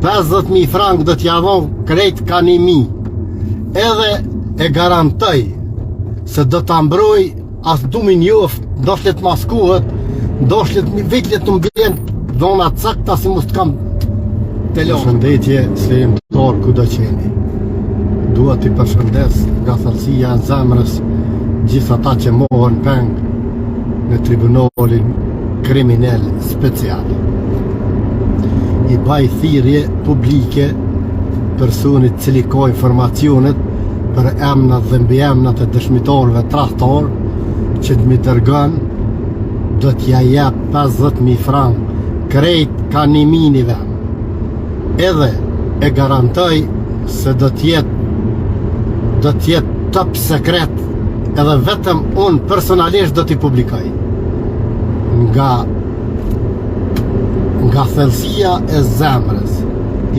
50.000 frank do t'ja dhon krejt ka 1.000. Edhe e garantoj se do t'a mbroj as dumin joft, ndoshlet maskuhet, ndoshlet viklet të mbjen dhona cakta si mos t'kam telefon. Përshëndetje slemtor ku do qeni. Dua t'i përshëndes nga thellësia e zemrës gjithë ata që mohën peng në tribunalin kriminal special. I baj thirrje publike personit cili ka informacionet për emnat dhe mbiemnat e dëshmitarëve tradhtar që t'mi dërgon, do t'ja jep 50.000 frank krejt ka 1.000 ven. Edhe e garantoj se do t'jetë top sekret, edhe vetëm unë personalisht do t'i publikoj. Nga thellësia e zemrës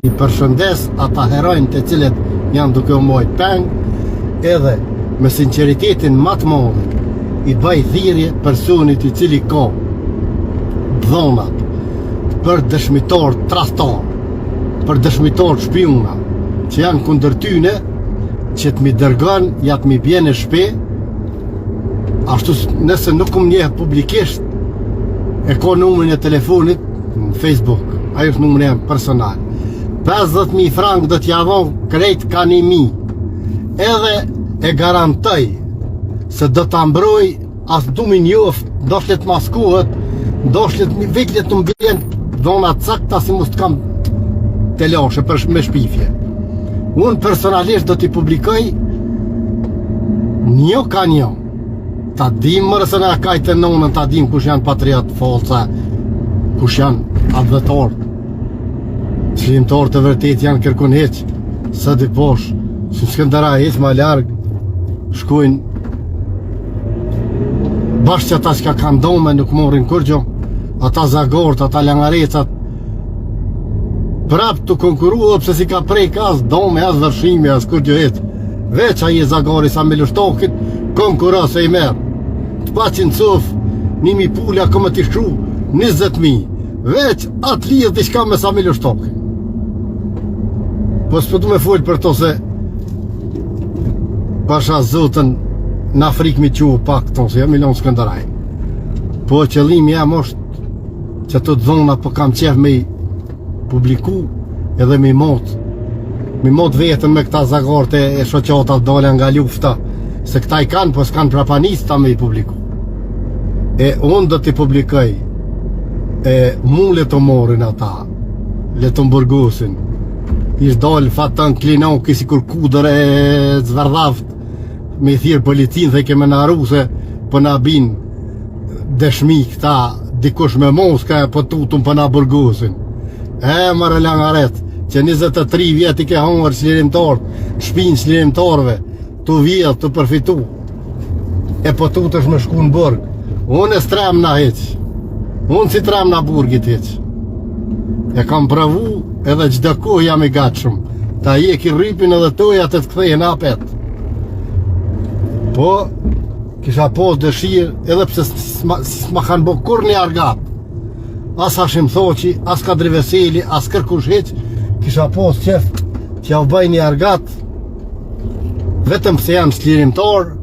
i përshëndes ata herojnë të cilët janë duke u mojt peng, edhe me sinceritetin më të madh i bëj thirrje personit i cili ka dhonat për dëshmitar tradhtar, për dëshmitar shpiuna që janë kundër tyne, që t'mi dërgon, ja t'mi bje në shpe, ashtu nëse nuk më njeh publikisht, e ka numrin e telefonit në Facebook, ajo është numri jam personal. 50.000 frank do t'ja dhon krejt ka 1.000. Edhe e garantoj se do t'a mbroj as dumin joft, ndoshlet maskuhet, ndoshlet viklet të mbjen dhona cakta si mos t'kam telashe për me shpifje. Unë personalisht do t'i publikoj një ka një. Ta dim mërë se në kajtë e nonën, ta dim kush janë patriot falsa, kush janë advetar. Çlimtar të vërtet janë kërkun heq, së di posh, si Skënderaj heq ma larg, shkojnë bashkë që ata që ka kanë dome nuk morin kurgjo, ata zagort, ata langarecat, prap të konkuru, pëse si ka prej as dome, as vërshimi, as kurgjo heq, veç a je zagori sa me lushtokit, konkura se i merë, të pacin cuf, 1.000 pulja këmë t'i shkru, 20.000, veç atë lidhë t'i shka me sa me lushtokit. Po s'po du me folë për to se pasha zotën në Afrikë mi quë pak tonë, se jam Milon Skënderaj. Po qëllimi jam është që të dhona po kam qef me i publiku edhe me i mot vetën me këta zagarte e shoqatat dole nga lufta, se këta i kanë, po s'kanë prapanista me i publiku. E unë do t'i publikoj, e mu le të morin ata, le të mburgusin, ish dalë fatën klinon kësi kur kudër e zverdhaft me thirë policin dhe keme në aruse për në bin dëshmi këta dikush me moska për tutun për në burgusin. Mërë langaret që 23 vjet i ke hongër çlirimtar, shpinë çlirimtarve të vjetë të përfitu e për tut është me shku në burg. Unë e strem në heq, unë si trem në burgit heq, e kam pravu edhe çdo kohë jam i gatshëm ta jeki rrypin edhe toja të kthej në apet. Po kisha pas dëshirë edhe pse s'ma kanë bo kur një argat, as Hashim Thoqi, as Kadri Veseli, as kërkush heq, kisha pas qef që ja u bëj një argat vetëm pse jam çlirimtar,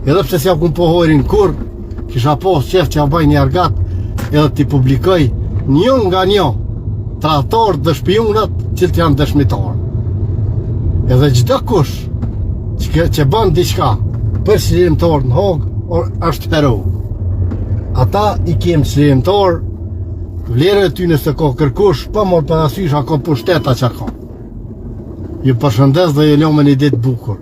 edhe pse s'ja kum pohorin kur, kisha pas qef që ja u bëj një argat edhe t'i publikoj një nga një tradhtar dhe shpionat që janë dëshmitar. Edhe çdo kush që bën diçka për çlirimtar në hog, është hero. Ata i kem çlirimtar, vlerën e ty nëse ka kërkush, pa mor parasysh a ka pushteta që ka. Ju përshëndes dhe ju lëmë një ditë bukur.